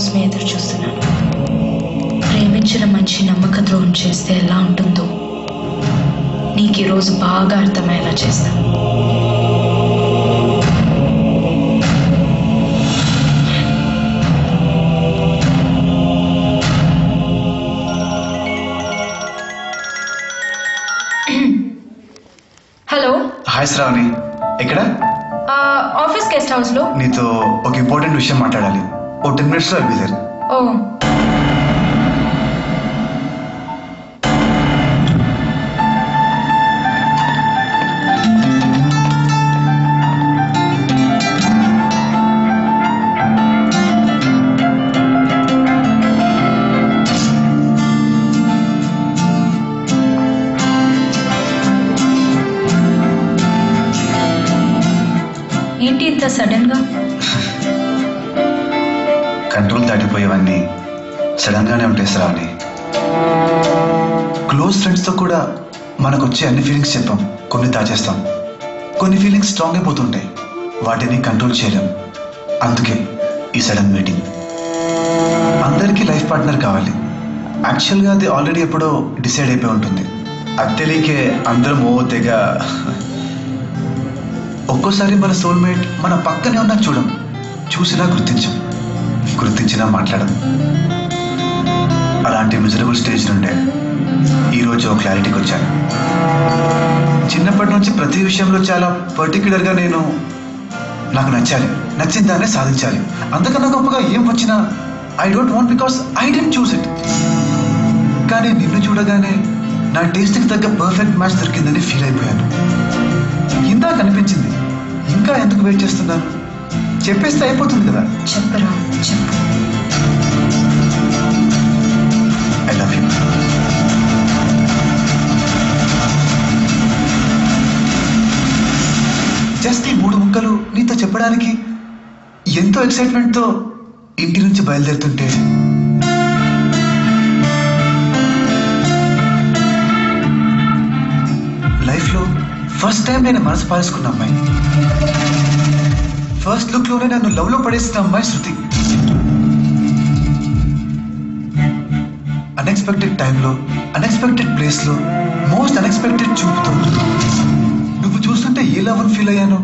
కోసమే ఎదురు చూస్తున్నాను. ప్రేమించిన మనిషి నమ్మక ద్రోహం చేస్తే ఎలా ఉంటుందో నీకు ఈరోజు బాగా అర్థమయ్యేలా చేస్తాను. హలో. హాయ్ శ్రావణి, ఎక్కడ? ఆఫీస్ గెస్ట్ హౌస్ లో. నీతో ఒక ఇంపార్టెంట్ విషయం మాట్లాడాలి. ఓ 10 minutes లో అవి. ఓ ఏంటి ఇంత సడన్ గా? కంట్రోల్ దాటిపోయేవన్నీ సడన్ గానే ఉంటాయి శ్రావణి. క్లోజ్ ఫ్రెండ్స్ తో కూడా మనకు వచ్చే అన్ని ఫీలింగ్స్ చెప్పాం, కొన్ని దాచేస్తాం. కొన్ని ఫీలింగ్స్ స్ట్రాంగ్ అయిపోతుంటాయి, వాటిని కంట్రోల్ చేయలేం. అందుకే ఈ సడన్ మీటింగ్. అందరికీ లైఫ్ పార్ట్నర్ కావాలి. యాక్చువల్గా అది ఆల్రెడీ ఎప్పుడో డిసైడ్ అయిపోయి ఉంటుంది. అది తెలియకే అందరం తెగ. ఒక్కోసారి మన సోల్మేట్ మన పక్కనే ఉన్నా చూడం, చూసినా గుర్తించినా మాట్లాడడం. అలాంటి మిజరబుల్ స్టేజ్ నుండే ఈరోజు క్లారిటీకి వచ్చాను. చిన్నప్పటి నుంచి ప్రతి విషయంలో చాలా పర్టిక్యులర్గా నాకు నచ్చిన దాన్నే సాధించాలి. అంతకన్నా గొప్పగా ఏం వచ్చినా I don't want, because I didn't choose it. కానీ నిన్ను చూడగానే నా టేస్ట్కి తగ్గ పర్ఫెక్ట్ మ్యాచ్ దొరికిందని ఫీల్ అయిపోయాను. ఇందా కనిపించింది, ఇంకా ఎందుకు వెయిట్ చేస్తున్నాను? చెప్పేస్తే అయిపోతుంది కదా. చెప్పరా, చెప్పు. I love you. జస్ట్ ఈ 3 ముక్కలు నీతో చెప్పడానికి ఎంతో ఎక్సైట్మెంట్తో ఇంటి నుంచి బయలుదేరుతుంటే లైఫ్లో ఫస్ట్ టైం నేను మనసు పారేసుకున్న అమ్మాయి, ఫస్ట్ లుక్ లోనే నన్ను లవ్ లో పడేసిన అమ్మాయి శృతి. అన్ఎక్స్పెక్టెడ్ టైంలో, అన్ఎక్స్పెక్టెడ్ ప్లేస్ లో, మోస్ట్ అన్ఎక్స్పెక్టెడ్ చూపుతో నువ్వు చూస్తుంటే ఏ లవ్ అని ఫీల్ అయ్యానో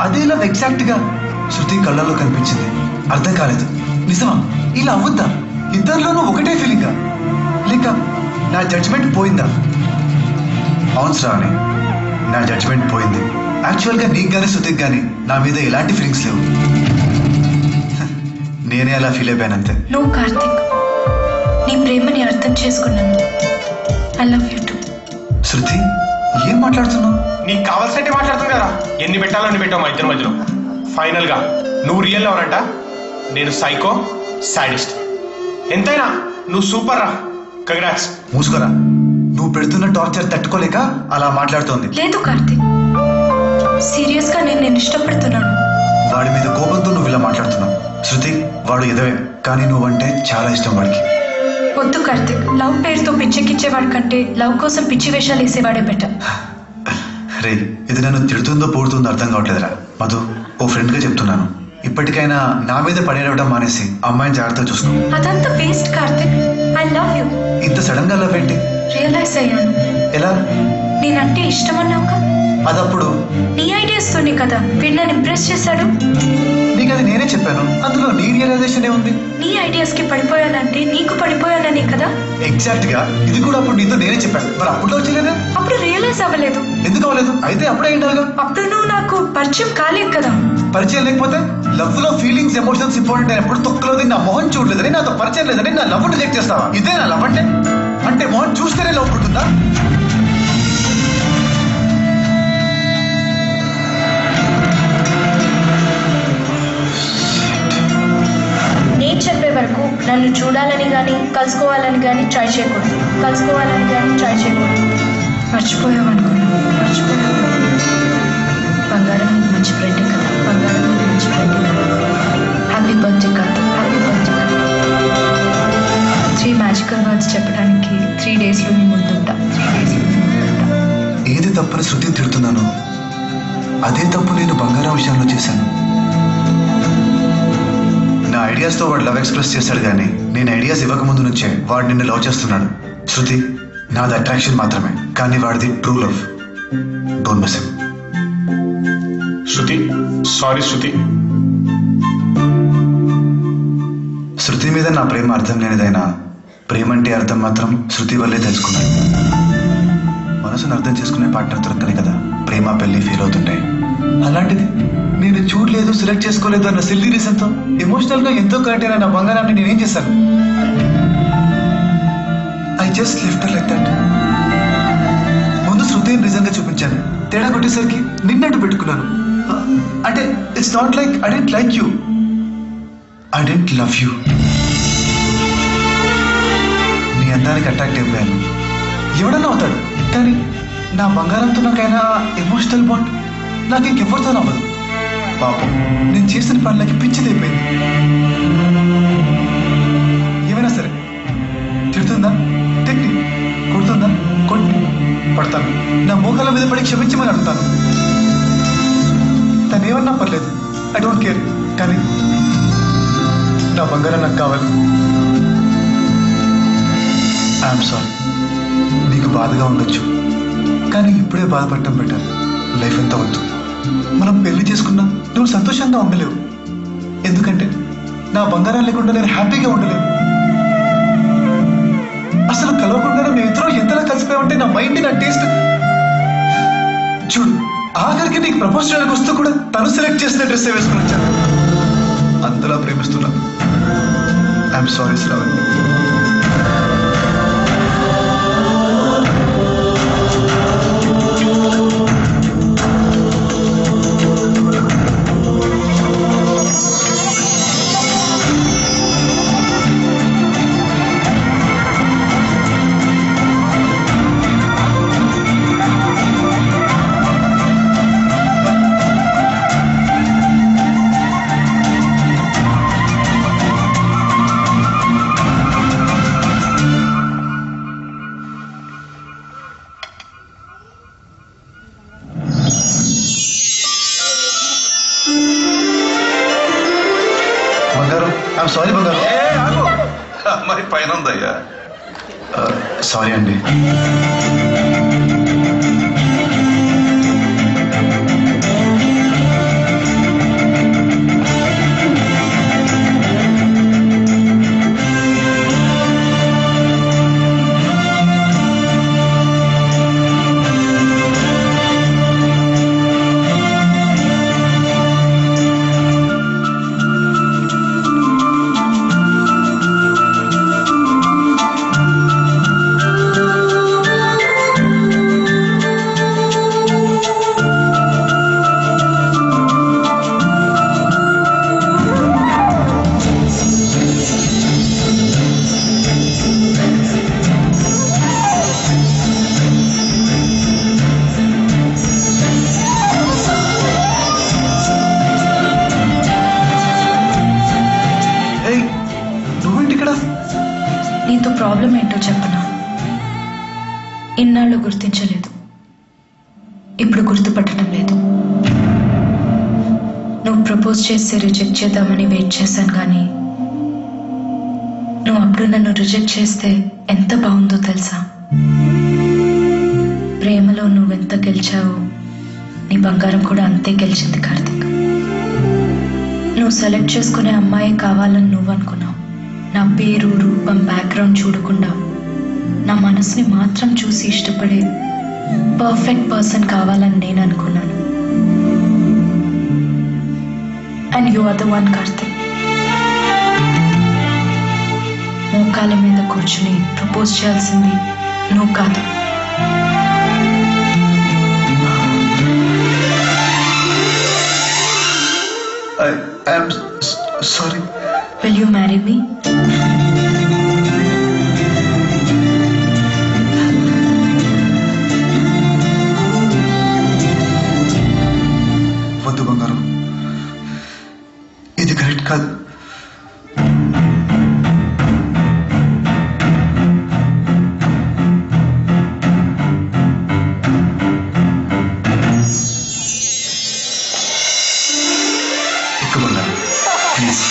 అదే లవ్ ఎగ్జాక్ట్ గా శృతి కళ్ళల్లో కనిపించింది. అర్థం కాలేదు, నిజమా? ఇలా అవ్వద్దా? ఇద్దరిలోనూ ఒకటే ఫీలింగా, లేక నా జడ్జ్మెంట్ పోయిందా? అవును శ్రావణి, నా జడ్జ్మెంట్ పోయింది. యాక్చువల్గా నీకు కానీ శృతికి కానీ నా మీద ఎలాంటి ఫీలింగ్స్ లేవు. నేనే అలా ఫీల్ అయిపోయానంతే. నువ్వు కార్తిక్, నీ ప్రేమని అర్థం చేసుకున్నాను. I love you too. Shruti, ఏం మాట్లాడుతున్నావు? నీకు కావాల్సినట్టే మాట్లాడుతుంది కదా. ఎన్ని పెట్టాలో అన్ని పెట్టావు మా ఇద్దరి మధ్యలో. ఫైనల్గా నువ్వు రియల్ లవర్ అంట, నేను సైకో సాడిస్ట్. ఎంతైనా నువ్వు సూపర్ రా. కంగ్రాట్స్. మూసుకోరా, నువ్వు పెడుతున్న టార్చర్ తట్టుకోలేక అలా మాట్లాడుతోంది. లేదు కార్తిక్, సీరియస్ గా నేను ఇష్టపడుతున్నాను. వాడి మీద కోపంతో నువ్వు ఇలా మాట్లాడుతున్నావు. శృతి, వాడు ఎదవే, కానీ నువ్వంటే చాలా ఇష్టం వాడికి. వద్దు కార్తిక్, లవ్ పేరుతో పిచ్చెక్కిచ్చేవాడి కంటే లవ్ కోసం పిచ్చి వేషాలు వేసేవాడే బెటర్. రే, ఇది నన్ను తిడుతుందో పోడుతుందో అర్థం కావట్లేదురా. మధు, ఓ ఫ్రెండ్ గా చెప్తున్నాను, ఇప్పటికైనా నా మీద పడేయడం మానేసి అమ్మాయిని జాగ్రత్తగా చూసుకో. అదంతా waste Karthik. I love you. ఇంత సడన్ గా లవ్ ఏంటి? రియలైజ్ అయ్యాను. ఎలా? నేనంటే ఇష్టం అన్నావుగా, అదప్పుడు నీ ఐడియాస్ తోనే కదా వీడు నన్ను ఇంప్రెస్ చేశాడు. నీకు అది నేనే చెప్పాను, అందులో నీ రియలైజేషన్ ఏముంది? నీ ఐడియాస్ కి పడిపోయానంటే నీకు పడిపోయాననే కదా. ఎగ్జాక్ట్ గా ఇది కూడా అప్పుడు నీతో నేనే చెప్పాను. మరి అప్పుడు వచ్చేలేదా? అప్పుడు రియలైజ్ అవ్వలేదు. ఎందుకు అవ్వలేదు? అయితే అప్పుడే అయిండాలిగా. అప్పుడు నువ్వు నాకు పరిచయం కాలేదు కదా. పరిచయం లేకపోతే లవ్ లో ఫీలింగ్స్, ఎమోషన్స్ ఇంపార్టెంట్ అయినప్పుడు తొక్కలోది నా మొహం చూడలేదని, నాతో పరిచయం లేదని నా లవ్ రిజెక్ట్ చేస్తావా? ఇదే నా లవ్ అంటే? అంటే మొహం చూస్తేనే లవ్ పుట్టుందా? నేను చెప్పే వరకు నన్ను చూడాలని కానీ కలుసుకోవాలని కానీ ట్రై చేయకూడదు. మర్చిపోయావనుకున్నా. బంగారం మంచి ఫ్రెండ్ కదా. హ్యాపీ బర్త్డే కదా. 3 మ్యాజికల్ వర్డ్స్ చెప్పడానికి 3 డేస్లో నీ ముందుంటా. ఏది తప్పని శృతిని తిడుతున్నాను, అదే తప్పు నేను బంగారం విషయంలో చేశాను. నా ఐడియాస్తో వాడు లవ్ ఎక్స్ప్రెస్ చేశాడు, కానీ నేను ఐడియాస్ ఇవ్వకముందు నుంచే వాడు నిన్ను లవ్ చేస్తున్నాడు. శృతి, నాది అట్రాక్షన్ మాత్రమే, కానీ వాడిది true love. Don't miss him. Shruti, sorry Shruti. Shruti మీద నా ప్రేమ అర్థం లేనిదైనా ప్రేమ అంటే అర్థం మాత్రం శృతి వల్లే తెలుసుకున్నాను. మనసును అర్థం చేసుకునే పార్ట్నర్ దొరకనే కదా ప్రేమ పెళ్లి ఫీల్ అవుతుంటాయి. అలాంటిది నేను చూడలేదు, సెలెక్ట్ చేసుకోలేదు అన్న సిల్లీ రీజన్తో ఎమోషనల్ గా ఎంతో కనెక్ట్ అయిన నా బంగారాన్ని నేనేం చేశాను? I just left like that. ముందు శృతిని నిజంగా చూపించాను, తేడా కొట్టేసరికి నిన్నట్టు పెట్టుకున్నాను. అంటే it's not like I didn't like you, I didn't love you. నీ అందానికి అట్రాక్ట్ అయిపోయాను. ఎవడన్నా అవుతాడు, కానీ నా బంగారంతో నాకైనా ఎమోషనల్ బాండ్ నాకు ఇంకెవరితో అవ్వదు. పాపం నేను చేసిన పనులకి పిచ్చిదైపోయింది. ఏమైనా సరే తిడుతుందా తిట్టి, కొడుతుందా కొట్టి, పడతాను. నా మోకాల మీద పడి క్షమించమని అడుగుతాను. తను ఏమన్నా పర్లేదు, ఐ డోంట్ కేర్. కానీ నా బంగారం నాకు కావాలి. I'm sorry. నీకు బాధగా ఉండొచ్చు, కానీ ఇప్పుడే బాధపడటం బెటర్. లైఫ్ ఎంత వద్దు. మనం పెళ్లి చేసుకున్నా నువ్వు సంతోషంగా ఉండలేవు, ఎందుకంటే నా బంగారం లేకుండా నేను హ్యాపీగా ఉండలేను. అసలు కలవకుండా మేము ఇద్దరం ఎంతలా కలిసిపోయామంటే నా మైండ్, నా టేస్ట్ చూడు. ఆఖరికి నీకు ప్రపోజ్ చేయడానికి వస్తూ కూడా తను సెలెక్ట్ చేసిన డ్రెస్ వేసుకుని వచ్చాను. అంతలా ప్రేమిస్తున్నాను. I'm sorry Shravani. సారీ బంగారు. మరి పైన ఉందయ్యా. సారీ అండి. నీతో ప్రాబ్లం ఏంటో చెప్పనా? ఇన్నాళ్ళు గుర్తించలేదు, ఇప్పుడు గుర్తుపట్టడం లేదు. నువ్వు ప్రపోజ్ చేస్తే రిజెక్ట్ చేద్దామని వెయిట్ చేశాను, కానీ నువ్వు అప్పుడు నన్ను రిజెక్ట్ చేస్తే ఎంత బాగుందో తెలుసా? ప్రేమలో నువ్వెంత గెలిచావో నీ బంగారం కూడా అంతే గెలిచింది కార్తిక్. నువ్వు సెలెక్ట్ చేసుకునే అమ్మాయి కావాలని నువ్వు అనుకున్నావు. నా పేరు, రూపం, బ్యాక్గ్రౌండ్ చూడకుండా నా మనసుని మాత్రం చూసి ఇష్టపడే పర్ఫెక్ట్ పర్సన్ కావాలని నేను అనుకున్నాను. And you are the one Karthik. మోకాల మీద కూర్చుని ప్రపోజ్ చేయాల్సింది నువ్వు కాదు. I'm sorry. Will you marry me? వద్దు బంగారం, ఇది కరెక్ట్ కాదు. ఎక్కువ బంగారం ప్లీజ్.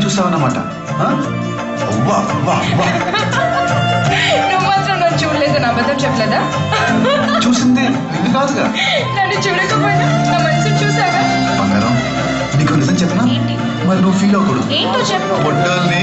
చూసావన్నమాట. అవ్వా అవ్వా అవ్వా. నువ్వు మాత్రం నన్ను చూడలేదు, నా అబద్ధం చెప్పలేదా? చూసింది నిన్ను కాదుగా. నన్ను చూడకపోయినా నా మనసు చూసాగా. బంగారం, నీకు నిజం చెప్పనా? ఏంటి? మరి నువ్వు ఫీల్ అవ్వకూడదు. ఏంటో చెప్పు. పొట్టల్ని